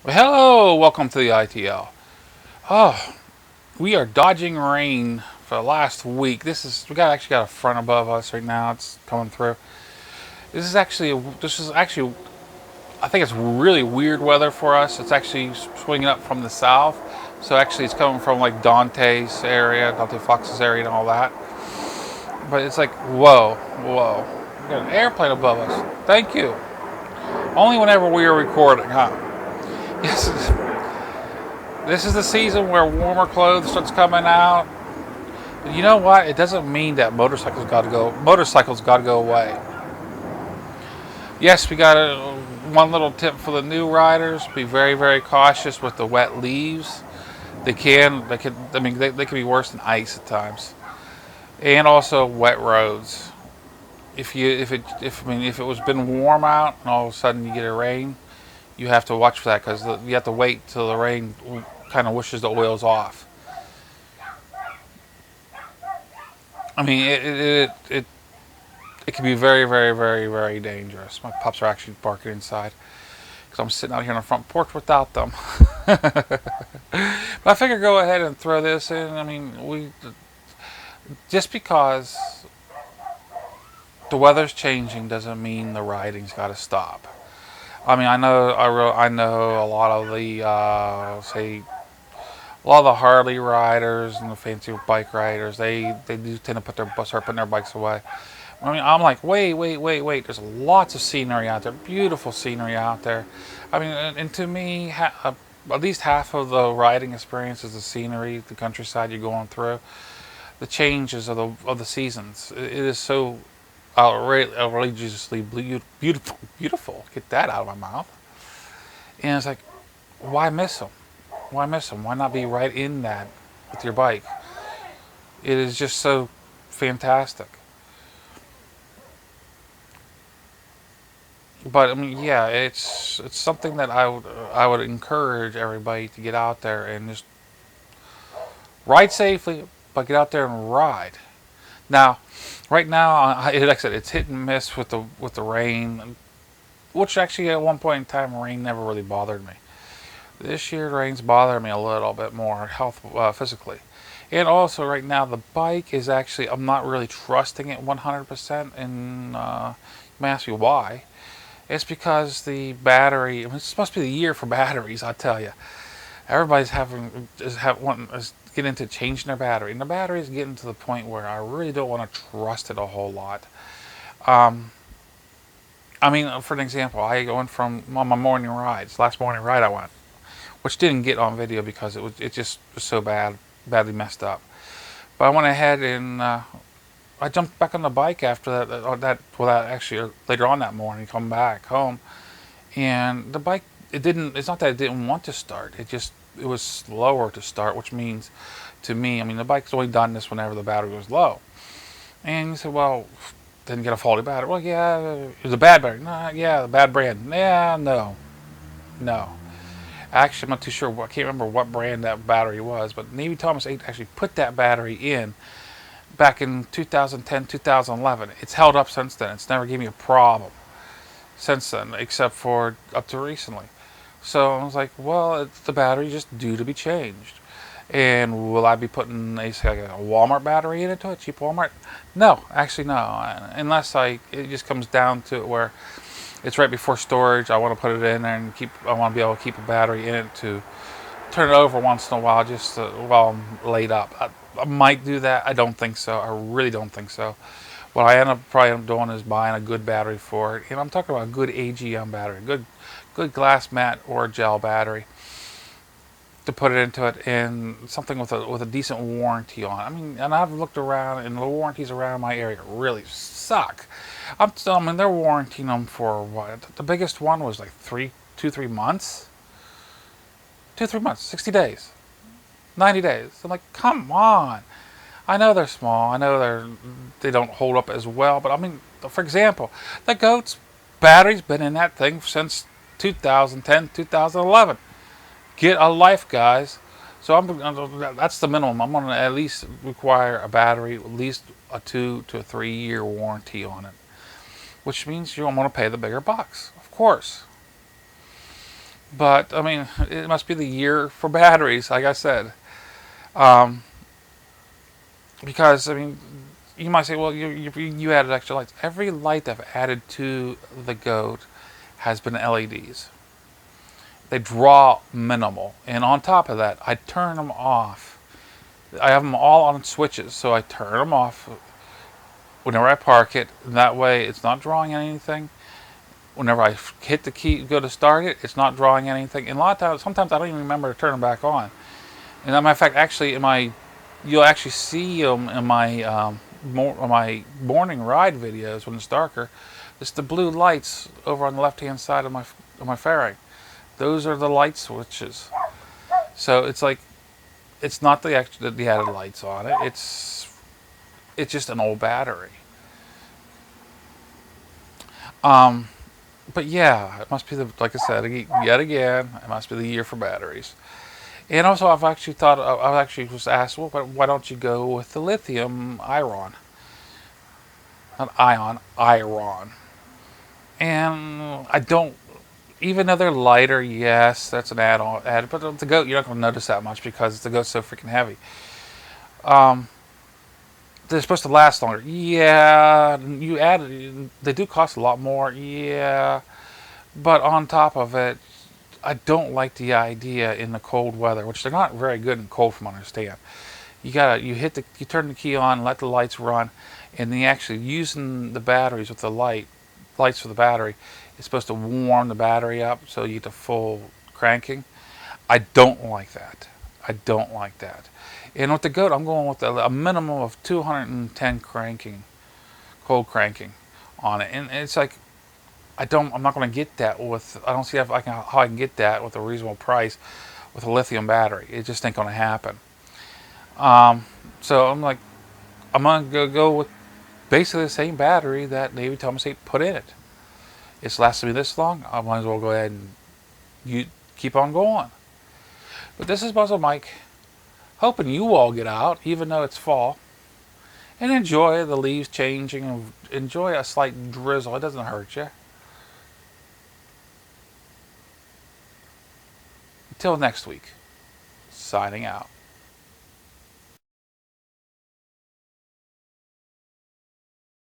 Well, hello, welcome to the I.T.L. Oh, we are dodging rain for the last week. Actually got a front above us right now. It's coming through. This is actually I think it's really weird weather for us. It's actually swinging up from the south, so actually it's coming from like Dante's area, Dante Fox's area, and all that. But it's like whoa, whoa, we got an airplane above us. Thank you. Only whenever we are recording, huh? Yes. This is the season where warmer clothes starts coming out. But you know what? It doesn't mean that motorcycles got to go. Motorcycles got to go away. Yes, we got one little tip for the new riders: be very, very cautious with the wet leaves. They can. I mean, they can be worse than ice at times, and also wet roads. If it was been warm out and all of a sudden you get a rain, you have to watch for that because you have to wait till the rain kind of wishes the oils off. I mean, it can be very, very, very, very dangerous. My pups are actually barking inside because I'm sitting out here on the front porch without them. But I figure go ahead and throw this in. I mean, we just because the weather's changing doesn't mean the riding's got to stop. I mean, I know a lot of the a lot of the Harley riders and the fancy bike riders. They do tend to start putting their bikes away. I mean, I'm like, wait, wait, wait, wait. There's lots of scenery out there, beautiful scenery out there. I mean, and to me, at least half of the riding experience is the scenery, the countryside you're going through, the changes of the seasons. It is so outrageously beautiful, beautiful. Get that out of my mouth. And it's like, why miss them? Why miss them? Why not be right in that with your bike? It is just so fantastic. But I mean, yeah, it's something that I would encourage everybody to get out there and just ride safely, but get out there and ride. Now, right now, like I said, it's hit and miss with the rain, which actually at one point in time, rain never really bothered me. This year, rain's bothering me a little bit more physically. And also, right now, the bike is actually, I'm not really trusting it 100%. And you may ask me why. It's because the battery. I mean, it's supposed to be the year for batteries. I tell you, everybody's wanting is getting into changing their battery, and the battery is getting to the point where I really don't want to trust it a whole lot. Um, I mean, for an example, I went from on my morning rides. Last morning ride I went, which didn't get on video because it just was so badly messed up. But I went ahead and I jumped back on the bike after actually later on that morning, come back home, and the bike it didn't. It's not that it didn't want to start. It was slower to start, which means to me, I mean, the bike's only done this whenever the battery was low. And you said, well, didn't get a faulty battery. Well, yeah, it was a bad battery. No, yeah, the bad brand. Yeah, no, no. Actually, I'm not too sure. I can't remember what brand that battery was, but Navy Thomas 8 actually put that battery in back in 2010, 2011. It's held up since then. It's never gave me a problem since then, except for up to recently. So I was like, well, the battery just due to be changed. And will I be putting like a Walmart battery into it, cheap Walmart? No, actually no. Unless it just comes down to it where it's right before storage. I want to put it in there and I want to be able to keep a battery in it to turn it over once in a while, just while I'm laid up. I might do that. I don't think so. I really don't think so. What I probably doing is buying a good battery for it. And I'm talking about a good AGM battery, good glass mat or gel battery to put it into it, and something with a decent warranty on it. I mean, and I've looked around, and the warranties around my area really suck. I mean, they're warranting them for what? The biggest one was like 3 months, 3 months, 60 days, 90 days. I'm like, come on. I know they're small. I know they don't hold up as well. But I mean, for example, the goat's battery's been in that thing since 2010, 2011. Get a life, guys. So that's the minimum. I'm gonna at least require a battery, at least a 2 to 3 year warranty on it, which means I'm gonna pay the bigger bucks, of course. But I mean, it must be the year for batteries, like I said. Um, because I mean, you might say, well, you added extra lights. Every light I've added to the goat has been LEDs. They draw minimal, and on top of that, I turn them off. I have them all on switches, so I turn them off whenever I park it. That way, it's not drawing anything. Whenever I hit the key, go to start it, it's not drawing anything. And a lot of times, sometimes I don't even remember to turn them back on. And as a matter of fact, actually, you'll actually see them in my morning ride videos when it's darker. It's the blue lights over on the left-hand side of my fairing. Those are the light switches. So it's like it's not the added lights on it. It's just an old battery. Um, but yeah, it must be like I said yet again. It must be the year for batteries. And also, I've actually thought I actually was asked, well, why don't you go with the lithium iron, not ion, iron? And I don't. Even though they're lighter, yes, that's an add. But the goat, you're not going to notice that much because the goat's so freaking heavy. Um, they're supposed to last longer. Yeah, they do cost a lot more. Yeah, but on top of it, I don't like the idea in the cold weather, which they're not very good in cold, from what I understand. You turn the key on, let the lights run, and then actually using the batteries with the lights for the battery is supposed to warm the battery up so you get the full cranking. I don't like that. I don't like that. And with the goat, I'm going with a minimum of 210 cranking, cold cranking on it. And it's like I'm not going to get that with. I don't see how I can get that with a reasonable price with a lithium battery. It just ain't going to happen. Um, so I'm going to go with basically the same battery that Navy Thomas 8 put in it. It's lasted me this long. I might as well go ahead and you keep on going. But this is Muzzle Mike, hoping you all get out, even though it's fall, and enjoy the leaves changing and enjoy a slight drizzle. It doesn't hurt you. Until next week, signing out.